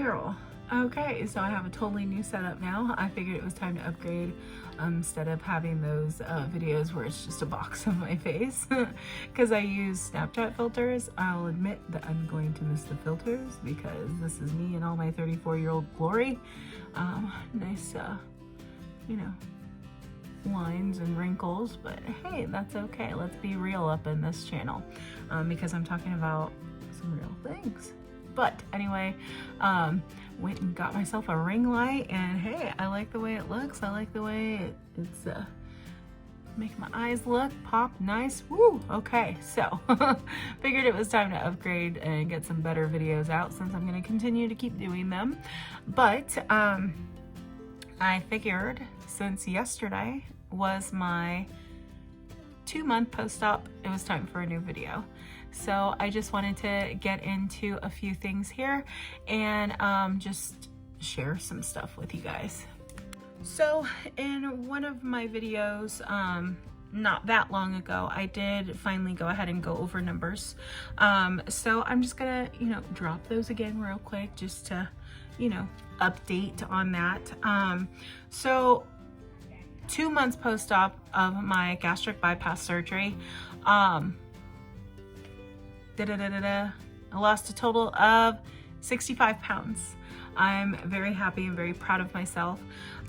girl. Okay, so I have a totally new setup now. I figured it was time to upgrade instead of having those videos where it's just a box of my face because I use Snapchat filters. I'll admit that I'm going to miss the filters because this is me in all my 34-year-old glory. Nice, you know, lines and wrinkles, but hey, that's okay. Let's be real up in this channel because I'm talking about some real things. But anyway, went and got myself a ring light, and hey, I like the way it looks. I like the way it's make my eyes look pop nice. Woo! Okay, so figured it was time to upgrade and get some better videos out since I'm going to continue to keep doing them. But I figured since yesterday was my 2-month post-op, it was time for a new video. So I just wanted to get into a few things here and just share some stuff with you guys. So in one of my videos, not that long ago, I did finally go ahead and go over numbers. So I'm just gonna, drop those again real quick just to, update on that. So 2 months post-op of my gastric bypass surgery, I lost a total of 65 pounds. I'm very happy and very proud of myself.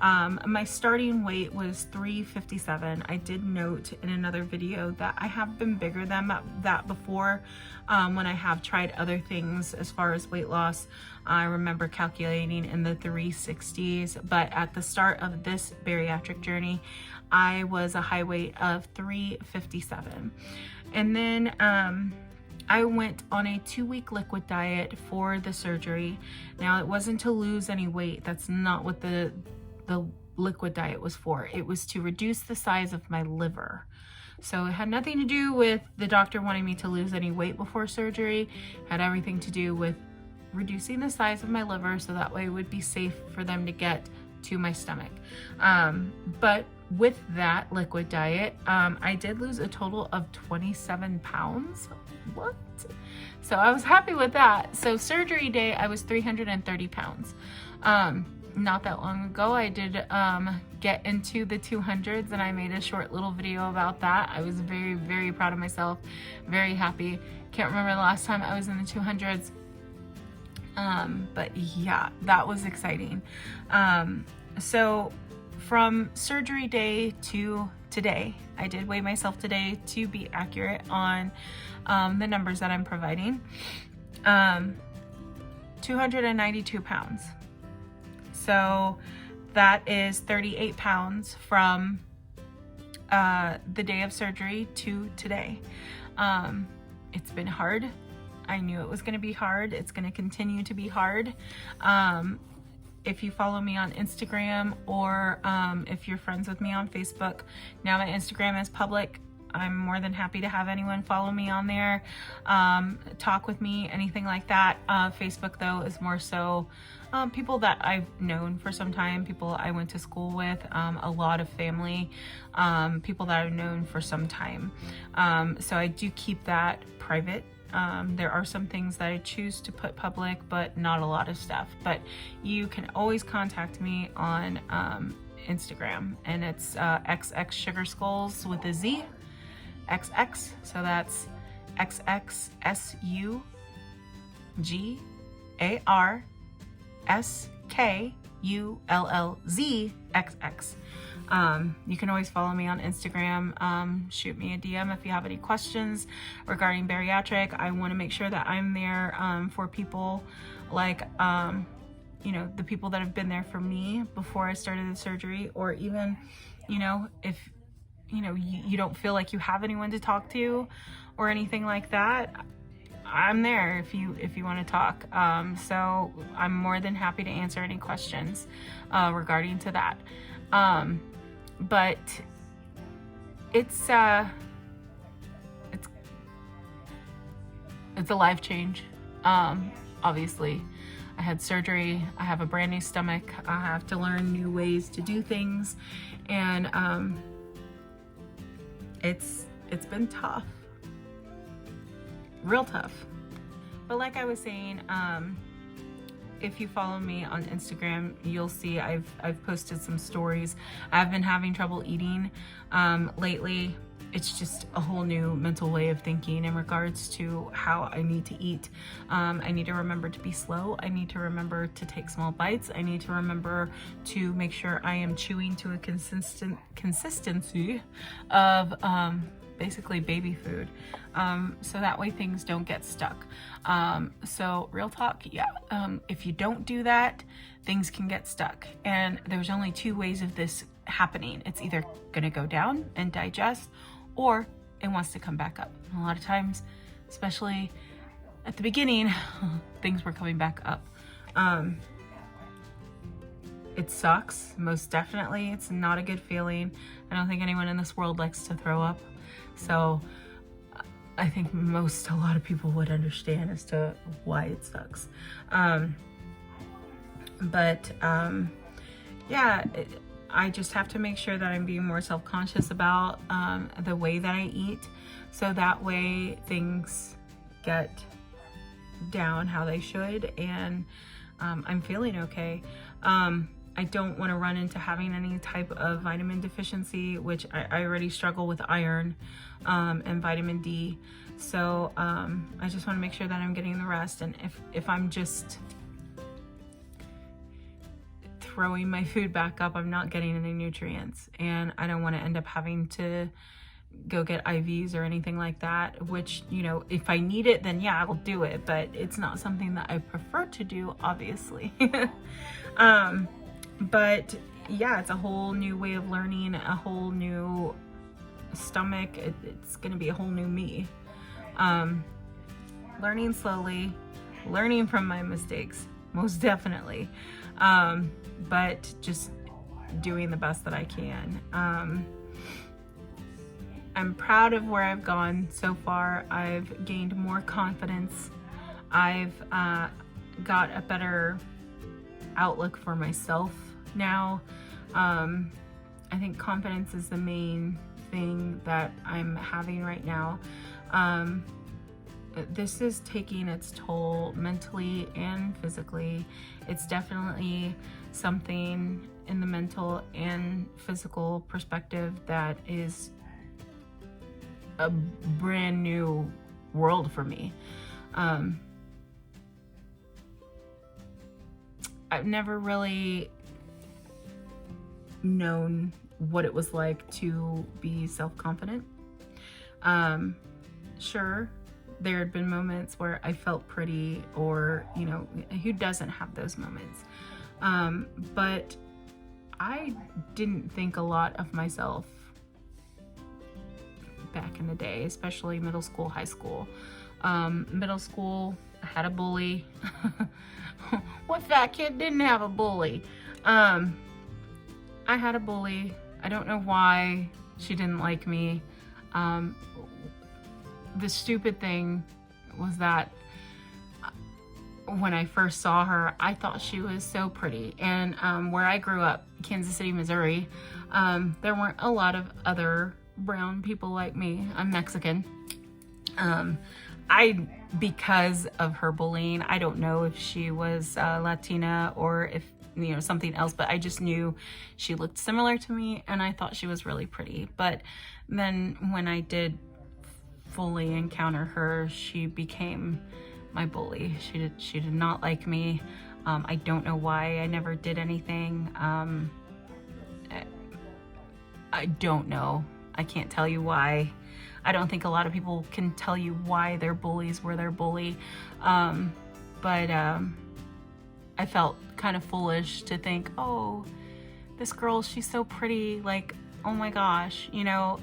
My starting weight was 357. I did note in another video that I have been bigger than that before when I have tried other things as far as weight loss. I remember calculating in the 360s, but at the start of this bariatric journey, I was a high weight of 357. And then I went on a 2-week liquid diet for the surgery. Now, it wasn't to lose any weight. That's not what the liquid diet was for. It was to reduce the size of my liver. So it had nothing to do with the doctor wanting me to lose any weight before surgery. It had everything to do with reducing the size of my liver so that way it would be safe for them to get to my stomach. But with that liquid diet, I did lose a total of 27 pounds. What? So I was happy with that. So surgery day, I was 330 pounds. Not that long ago, I did get into the 200s, and I made a short little video about that. I was very, very proud of myself, very happy. Can't remember the last time I was in the 200s. But yeah, that was exciting. So from surgery day to today, I did weigh myself today to be accurate on the numbers that I'm providing. 292 pounds. So that is 38 pounds from the day of surgery to today. It's been hard. I knew it was going to be hard. It's going to continue to be hard. If you follow me on Instagram or if you're friends with me on Facebook, now my Instagram is public. I'm more than happy to have anyone follow me on there, talk with me, anything like that. Facebook, though, is more so people that I've known for some time, people I went to school with, a lot of family, people that I've known for some time. So I do keep that private. There are some things that I choose to put public, but not a lot of stuff. But you can always contact me on Instagram, and it's XX Sugar Skulls with a Z. XX, so that's XXSUGARSKULLZXX. You can always follow me on Instagram. Shoot me a DM if you have any questions regarding bariatric. I want to make sure that I'm there for people like the people that have been there for me before I started the surgery, or even if you don't feel like you have anyone to talk to or anything like that, I'm there if you want to talk. So I'm more than happy to answer any questions regarding to that. But it's a life change. Obviously, I had surgery. I have a brand new stomach. I have to learn new ways to do things, and it's been tough, real tough. But like I was saying, if you follow me on Instagram, you'll see I've posted some stories. I've been having trouble eating lately. It's just a whole new mental way of thinking in regards to how I need to eat. I need to remember to be slow. I need to remember to take small bites. I need to remember to make sure I am chewing to a consistency of basically baby food, so that way things don't get stuck. So real talk, yeah, if you don't do that, things can get stuck. And there's only two ways of this happening. It's either gonna go down and digest, or it wants to come back up. And a lot of times, especially at the beginning, things were coming back up. It sucks, most definitely. It's not a good feeling. I don't think anyone in this world likes to throw up. So I think a lot of people would understand as to why it sucks. Yeah, I just have to make sure that I'm being more self-conscious about the way that I eat, so that way things get down how they should, and I'm feeling okay. I don't want to run into having any type of vitamin deficiency, which I already struggle with iron and vitamin D. So I just want to make sure that I'm getting the rest. And if I'm just throwing my food back up, I'm not getting any nutrients. And I don't want to end up having to go get IVs or anything like that, which, you know, if I need it, then yeah, I'll do it. But it's not something that I prefer to do, obviously. But yeah, it's a whole new way of learning, a whole new stomach. It's going to be a whole new me. Learning slowly, learning from my mistakes, most definitely. But just doing the best that I can. I'm proud of where I've gone so far. I've gained more confidence. I've got a better outlook for myself now. I think confidence is the main thing that I'm having right now. This is taking its toll mentally and physically. It's definitely something in the mental and physical perspective that is a brand new world for me. I've never really known what it was like to be self-confident. Sure, there had been moments where I felt pretty, or, you know, who doesn't have those moments? But I didn't think a lot of myself back in the day, especially middle school, high school. Middle school, I had a bully. What fat kid didn't have a bully? I had a bully. I don't know why she didn't like me. The stupid thing was that when I first saw her, I thought she was so pretty. And where I grew up, Kansas City, Missouri, there weren't a lot of other brown people like me. I'm Mexican. Because of her bullying, I don't know if she was Latina or if, you know, something else, but I just knew she looked similar to me and I thought she was really pretty. But then when I did fully encounter her, she became my bully. She did not like me. I don't know why. I never did anything. I don't know. I can't tell you why. I don't think a lot of people can tell you why their bullies were their bully. But I felt kind of foolish to think, oh, this girl, she's so pretty, like, oh my gosh, you know,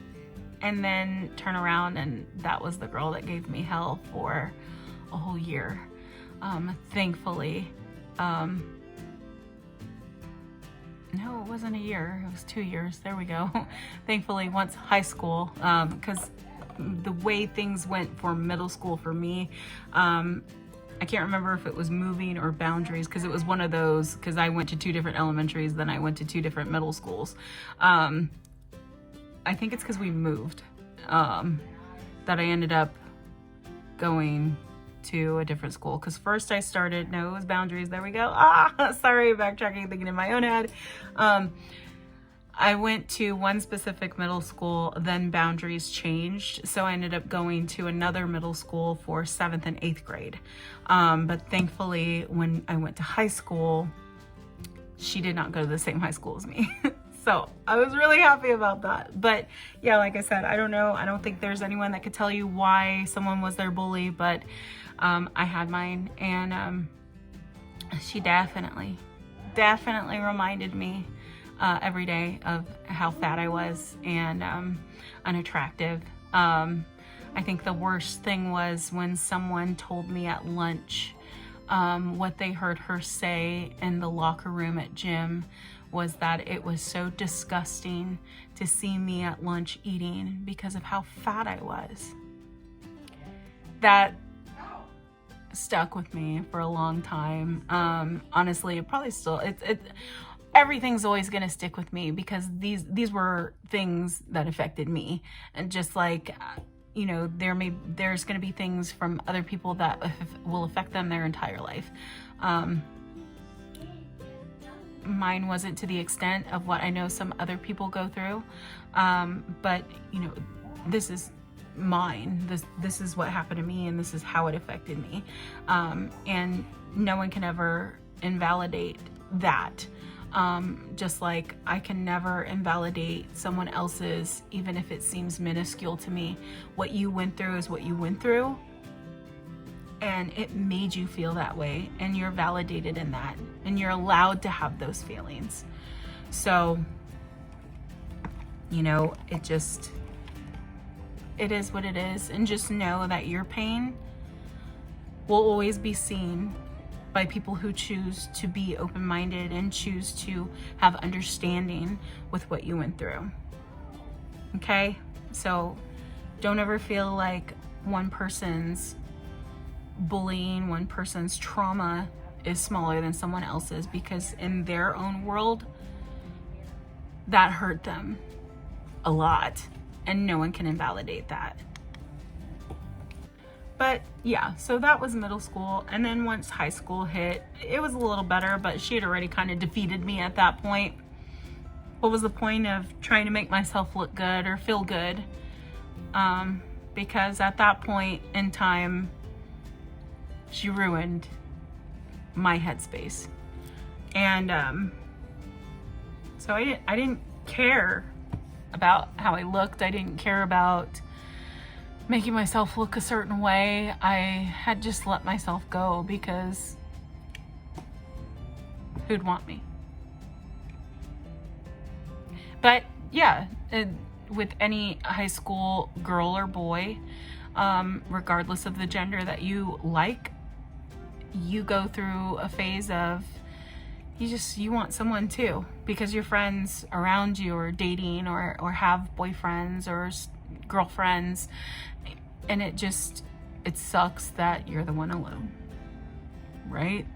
and then turn around and that was the girl that gave me hell for a whole year. Thankfully, no, it wasn't a year, it was 2 years, there we go. Thankfully, once high school, because the way things went for middle school for me, I can't remember if it was moving or boundaries, because it was one of those, because I went to 2 different elementaries, then I went to 2 different middle schools. I think it's because we moved, that I ended up going to a different school. Because first I started, no, it was Boundaries. There we go. Sorry, backtracking, thinking in my own head. I went to one specific middle school, then Boundaries changed. So I ended up going to another middle school for 7th and 8th grade. But thankfully, when I went to high school, she did not go to the same high school as me. So I was really happy about that. But yeah, like I said, I don't know. I don't think there's anyone that could tell you why someone was their bully, but I had mine. And she definitely reminded me every day of how fat I was and unattractive. I think the worst thing was when someone told me at lunch what they heard her say in the locker room at gym was that it was so disgusting to see me at lunch eating because of how fat I was. That stuck with me for a long time. Honestly, it probably still, everything's always gonna stick with me because these were things that affected me. And just like, you know, there's gonna be things from other people that will affect them their entire life. Mine wasn't to the extent of what I know some other people go through. But you know, this is mine. This is what happened to me, and this is how it affected me. And no one can ever invalidate that. Just like I can never invalidate someone else's, even if it seems minuscule to me. What you went through is what you went through, and it made you feel that way, and you're validated in that, and you're allowed to have those feelings. So, you know, it is what it is, and just know that your pain will always be seen by people who choose to be open-minded and choose to have understanding with what you went through. Okay? So don't ever feel like one person's bullying, one person's trauma is smaller than someone else's, because in their own world, that hurt them a lot, and no one can invalidate that. But yeah, so that was middle school. And then once high school hit, it was a little better, but she had already kind of defeated me at that point. What was the point of trying to make myself look good or feel good? Because at that point in time, she ruined my headspace. And so I didn't care about how I looked. I didn't care about making myself look a certain way. I had just let myself go because who'd want me? But yeah, with any high school girl or boy, regardless of the gender that you like, you go through a phase of you want someone too, because your friends around you are dating or have boyfriends or girlfriends, and it sucks that you're the one alone, right?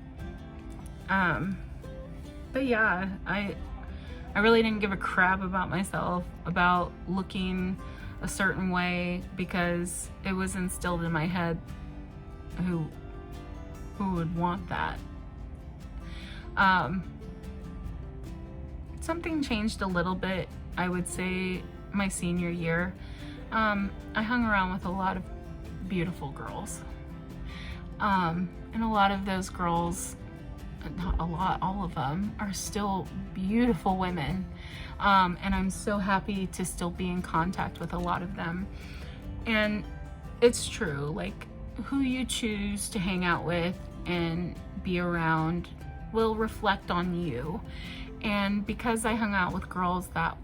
But yeah, I really didn't give a crap about myself, about looking a certain way, because it was instilled in my head who would want that. Something changed a little bit, I would say, my senior year. I hung around with a lot of beautiful girls. And a lot of those girls, not a lot, all of them, are still beautiful women. And I'm so happy to still be in contact with a lot of them. And it's true, like, who you choose to hang out with and be around will reflect on you. And because I hung out with girls that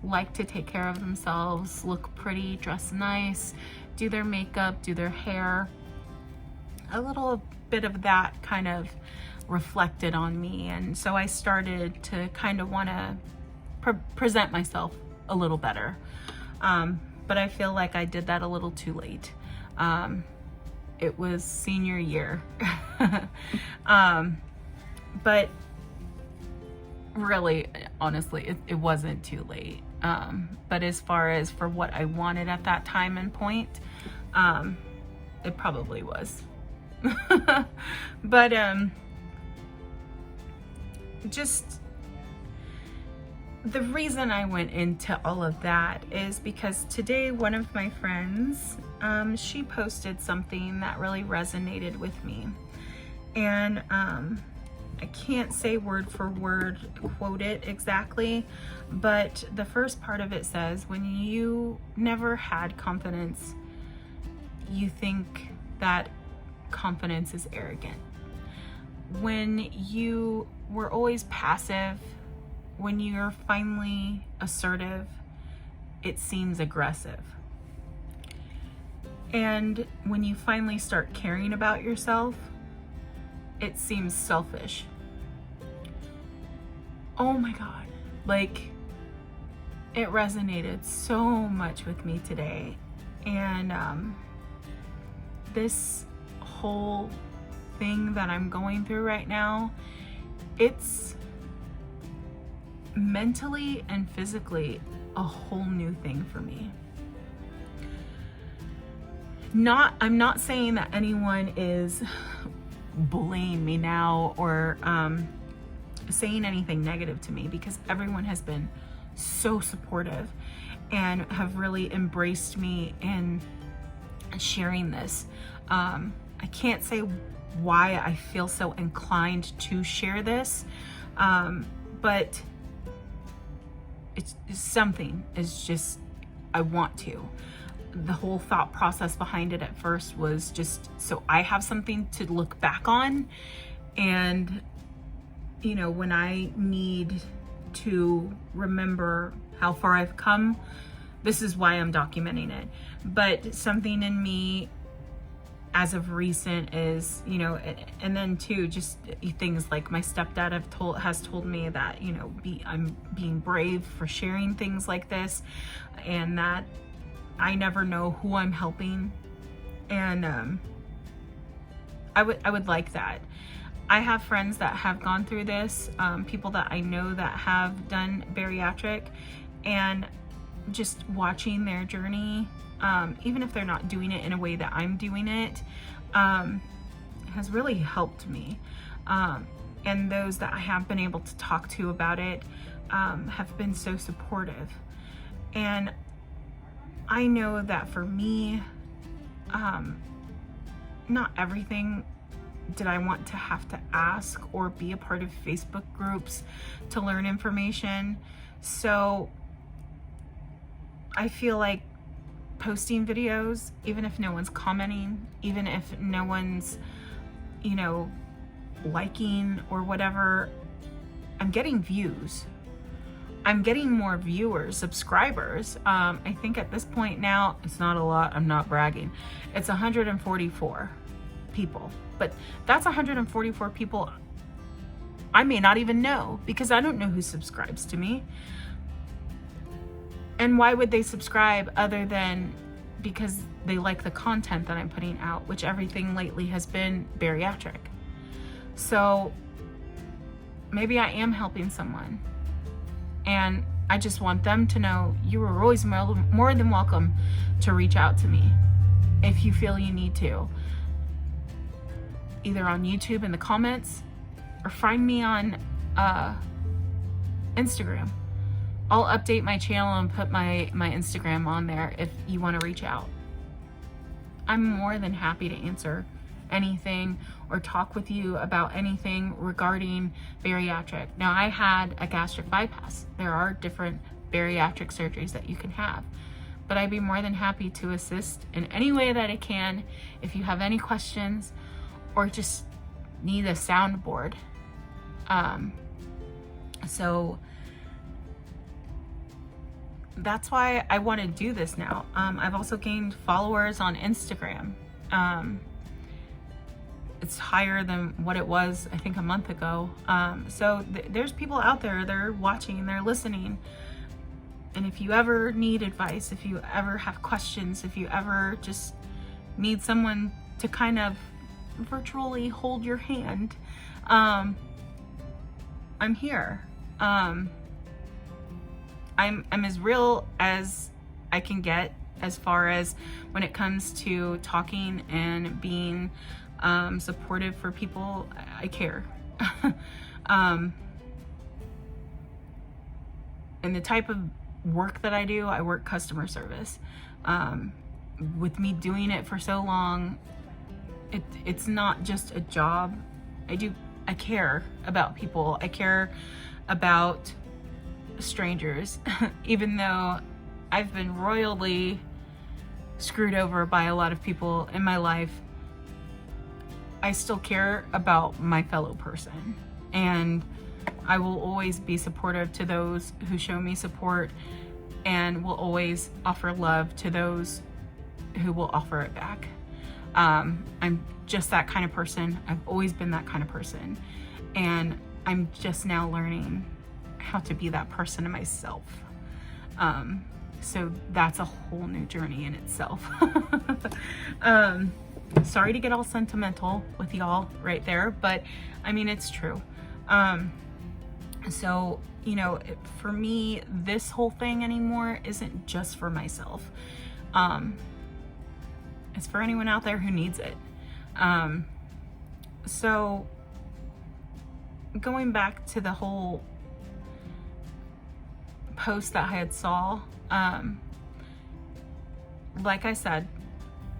like to take care of themselves, look pretty, dress nice, do their makeup, do their hair, a little bit of that kind of reflected on me. And so I started to kind of want to present myself a little better. But I feel like I did that a little too late. It was senior year. But really, honestly, it wasn't too late. But as far as for what I wanted at that time and point, it probably was. But just the reason I went into all of that is because today one of my friends, she posted something that really resonated with me. And I can't say word for word quote it exactly, but the first part of it says, when you never had confidence, you think that confidence is arrogant. When you were always passive, when you're finally assertive, it seems aggressive. And when you finally start caring about yourself, it seems selfish. Oh my God, like, it resonated so much with me today. And this whole thing that I'm going through right now, it's mentally and physically a whole new thing for me. I'm not saying that anyone is bullying me now or saying anything negative to me, because everyone has been so supportive and have really embraced me in sharing this. I can't say why I feel so inclined to share this, but it's something is just, I want to. The whole thought process behind it at first was just so I have something to look back on, and you know, when I need to remember how far I've come, this is why I'm documenting it. But something in me as of recent is, you know, and then too, just things like my stepdad has told me that, you know, I'm being brave for sharing things like this, and that I never know who I'm helping. And I would like that. I have friends that have gone through this, people that I know that have done bariatric, and just watching their journey, even if they're not doing it in a way that I'm doing it, has really helped me. And those that I have been able to talk to about it have been so supportive. And I know that for me, not everything did I want to have to ask or be a part of Facebook groups to learn information. So I feel like posting videos, even if no one's commenting, even if no one's, you know, liking or whatever, I'm getting views. I'm getting more viewers, subscribers. I think at this point now, it's not a lot, I'm not bragging. It's 144 people, but that's 144 people I may not even know, because I don't know who subscribes to me. And why would they subscribe other than because they like the content that I'm putting out, which everything lately has been bariatric. So maybe I am helping someone. And I just want them to know you are always more than welcome to reach out to me if you feel you need to. Either on YouTube in the comments, or find me on Instagram. I'll update my channel and put my Instagram on there if you want to reach out. I'm more than happy to answer anything or talk with you about anything regarding bariatric. Now, I had a gastric bypass. There are different bariatric surgeries that you can have, but I'd be more than happy to assist in any way that I can. If you have any questions or just need a soundboard. So that's why I want to do this now. I've also gained followers on Instagram. It's higher than what it was, I think, a month ago. So there's people out there, they're watching, they're listening. And if you ever need advice, if you ever have questions, if you ever just need someone to kind of virtually hold your hand, I'm here. I'm as real as I can get as far as when it comes to talking and being supportive for people. I care. And the type of work that I do, I work customer service. With me doing it for so long, it's not just a job. I care about people. I care about strangers. Even though I've been royally screwed over by a lot of people in my life, I still care about my fellow person. And I will always be supportive to those who show me support, and will always offer love to those who will offer it back. I'm just that kind of person. I've always been that kind of person. And I'm just now learning how to be that person to myself. So that's a whole new journey in itself. Sorry to get all sentimental with y'all right there, but I mean, it's true. So, you know, for me, this whole thing anymore isn't just for myself. It's for anyone out there who needs it. So going back to the whole post that I had saw, like I said,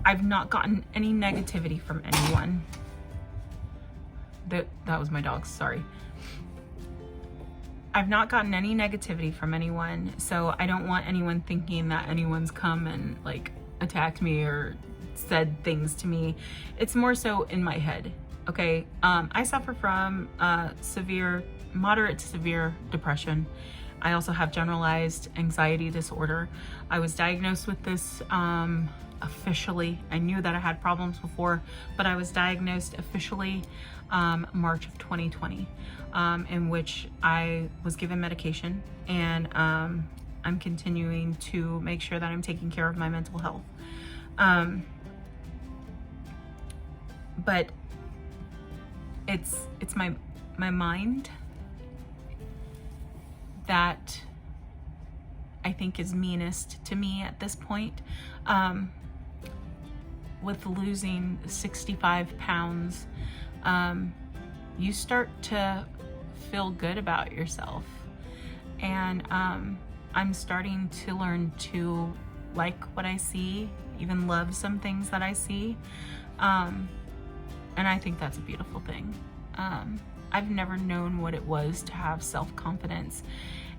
I've not gotten any negativity from anyone. That was my dog, sorry. I've not gotten any negativity from anyone, so I don't want anyone thinking that anyone's come and like attacked me or said things to me. It's more so in my head, okay? I suffer from moderate to severe depression. I also have generalized anxiety disorder. I was diagnosed with this officially. I knew that I had problems before, but I was diagnosed officially March of 2020, in which I was given medication, and I'm continuing to make sure that I'm taking care of my mental health. But it's my mind that I think is meanest to me at this point. With losing 65 pounds, you start to feel good about yourself. And I'm starting to learn to like what I see, even love some things that I see. And I think that's a beautiful thing. I've never known what it was to have self-confidence,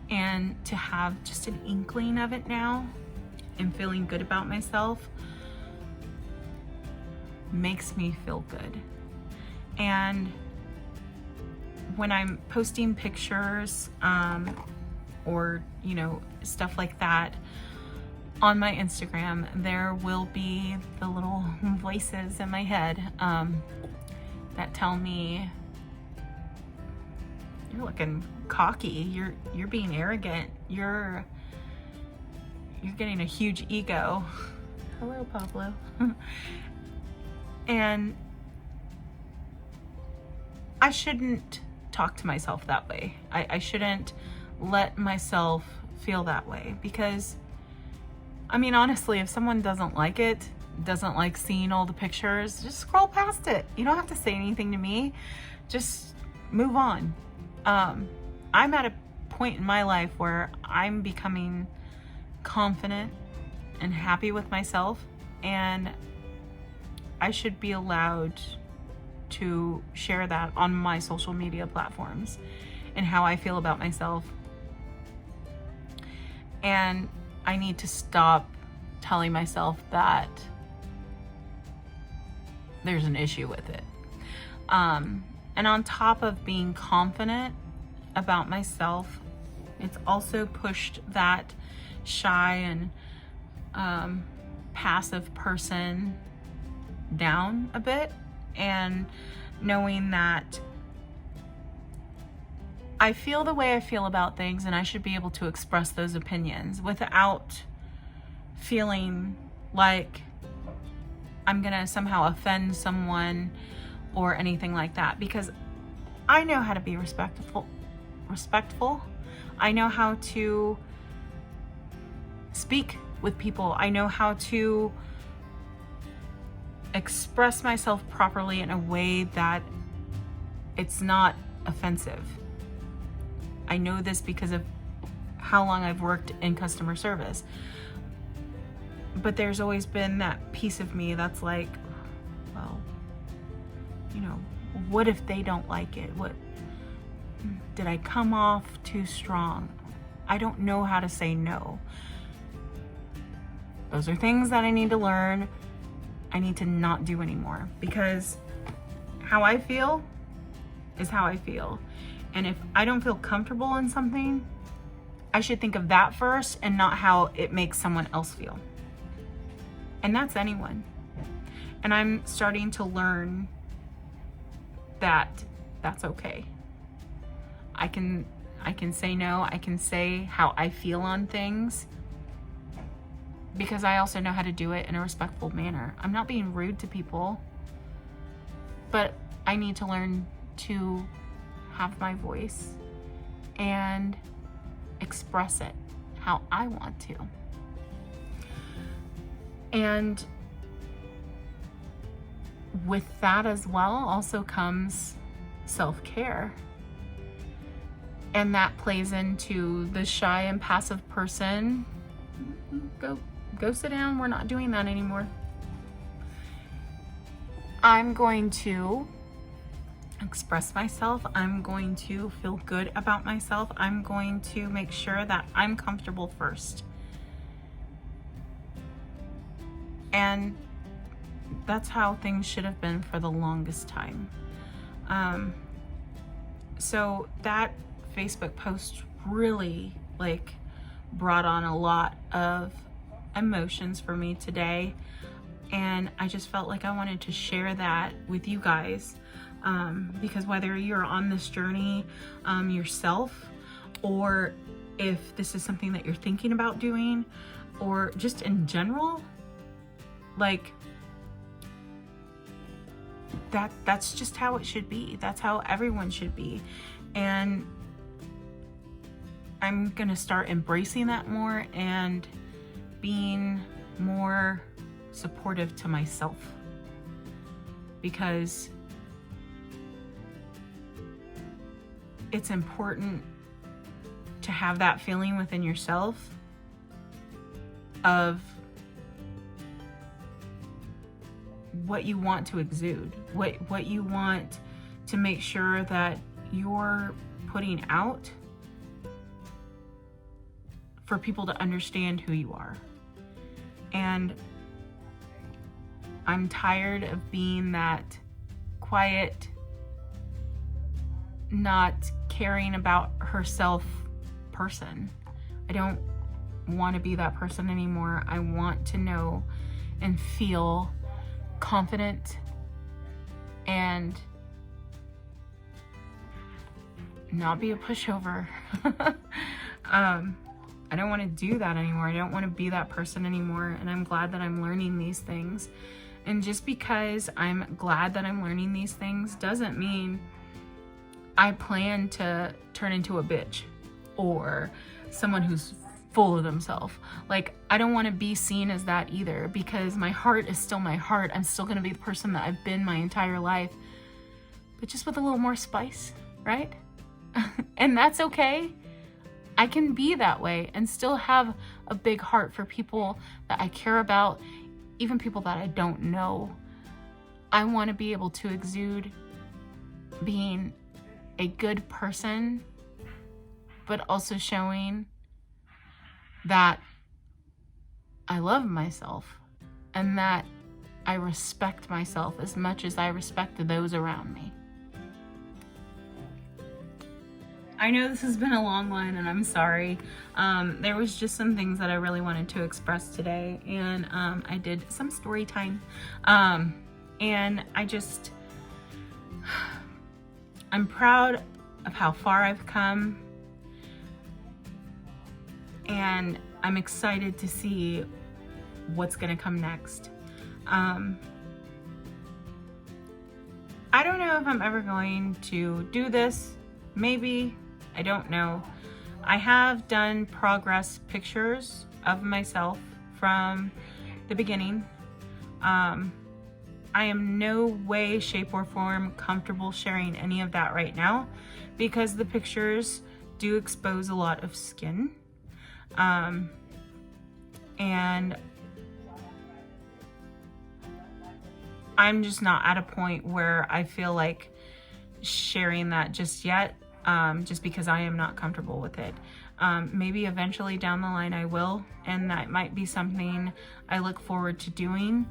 and to have just an inkling of it now and feeling good about myself makes me feel good. And when I'm posting pictures or, you know, stuff like that on my Instagram, there will be the little voices in my head that tell me, you're looking cocky, you're being arrogant, you're getting a huge ego. Hello, Pablo. And I shouldn't talk to myself that way. I shouldn't let myself feel that way, because I mean, honestly, if someone doesn't like it, doesn't like seeing all the pictures, just scroll past it. You don't have to say anything to me. Just move on. I'm at a point in my life where I'm becoming confident and happy with myself, and I should be allowed to share that on my social media platforms and how I feel about myself. And I need to stop telling myself that there's an issue with it. And on top of being confident about myself, it's also pushed that shy and passive person down a bit, and knowing that I feel the way I feel about things, and I should be able to express those opinions without feeling like I'm gonna somehow offend someone or anything like that, because I know how to be respectful. I know how to speak with people. I know how to express myself properly in a way that it's not offensive. I know this because of how long I've worked in customer service. But there's always been that piece of me that's like, well, you know, what if they don't like it? What, did I come off too strong? I don't know how to say no. Those are things that I need to learn. I need to not do anymore, because how I feel is how I feel. And if I don't feel comfortable in something, I should think of that first and not how it makes someone else feel. And that's anyone. And I'm starting to learn that that's okay. I can say no. I can say how I feel on things, because I also know how to do it in a respectful manner. I'm not being rude to people, but I need to learn to have my voice and express it how I want to. And with that as well also comes self-care. And that plays into the shy and passive person. Go sit down. We're not doing that anymore. I'm going to express myself. I'm going to feel good about myself. I'm going to make sure that I'm comfortable first. And that's how things should have been for the longest time. So that Facebook post really brought on a lot of emotions for me today. And I just felt like I wanted to share that with you guys. Because whether you're on this journey yourself, or if this is something that you're thinking about doing, or just in general, that's just how it should be. That's how everyone should be. And I'm gonna start embracing that more and being more supportive to myself, because it's important to have that feeling within yourself of what you want to exude, what you want to make sure that you're putting out for people to understand who you are. And I'm tired of being that quiet, not caring about herself person. I don't want to be that person anymore. I want to know and feel confident and not be a pushover. I don't want to do that anymore. I don't want to be that person anymore. And I'm glad that I'm learning these things. And just because I'm glad that I'm learning these things doesn't mean I plan to turn into a bitch or someone who's full of themselves. I don't want to be seen as that either, because my heart is still my heart. I'm still going to be the person that I've been my entire life, but just with a little more spice, right? And that's okay. I can be that way and still have a big heart for people that I care about, even people that I don't know. I want to be able to exude being a good person, but also showing that I love myself and that I respect myself as much as I respect those around me. I know this has been a long one and I'm sorry. There was just some things that I really wanted to express today, and I did some story time. And I'm proud of how far I've come, and I'm excited to see what's gonna come next. I don't know if I'm ever going to do this. Maybe, I don't know. I have done progress pictures of myself from the beginning. I am no way, shape, or form comfortable sharing any of that right now because the pictures do expose a lot of skin. And I'm just not at a point where I feel like sharing that just yet, just because I am not comfortable with it. Maybe eventually down the line I will, and that might be something I look forward to doing.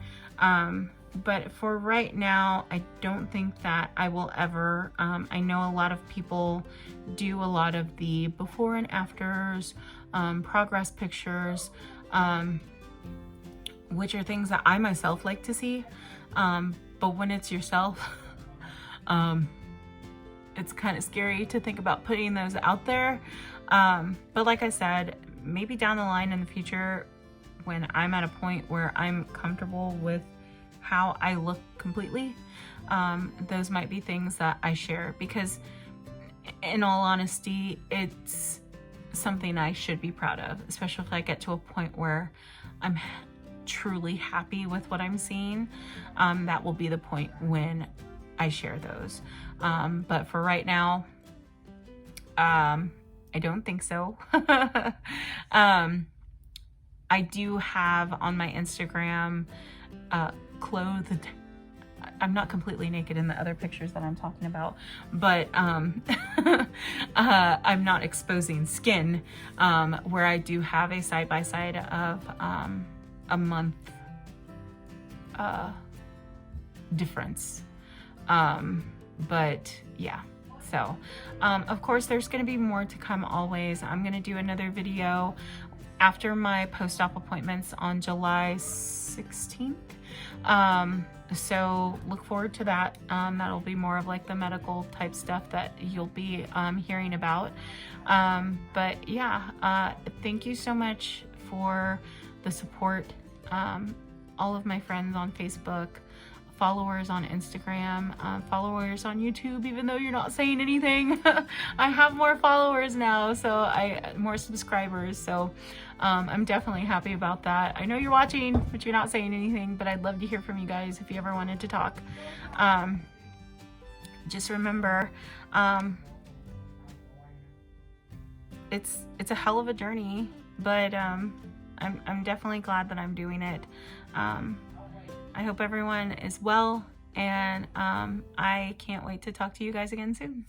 But for right now, I don't think that I will ever. I know a lot of people do a lot of the before and afters, progress pictures, which are things that I myself like to see. But when it's yourself, it's kind of scary to think about putting those out there. But like I said, maybe down the line in the future, when I'm at a point where I'm comfortable with how I look completely, those might be things that I share, because in all honesty, it's something I should be proud of, especially if I get to a point where I'm truly happy with what I'm seeing. That will be the point when I share those. But for right now, I don't think so. I do have on my Instagram clothed. I'm not completely naked in the other pictures that I'm talking about, but I'm not exposing skin, where I do have a side-by-side of a month difference. But yeah, so of course there's going to be more to come always. I'm going to do another video after my post-op appointments on July 16th. So look forward to that. That'll be more of like the medical type stuff that you'll be hearing about. But yeah, thank you so much for the support. All of my friends on Facebook, followers on Instagram, followers on YouTube, even though you're not saying anything. I have more followers now, so more subscribers, so I'm definitely happy about that. I know you're watching, but you're not saying anything, but I'd love to hear from you guys if you ever wanted to talk. Just remember, it's a hell of a journey, but I'm definitely glad that I'm doing it. I hope everyone is well, and I can't wait to talk to you guys again soon.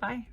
Bye.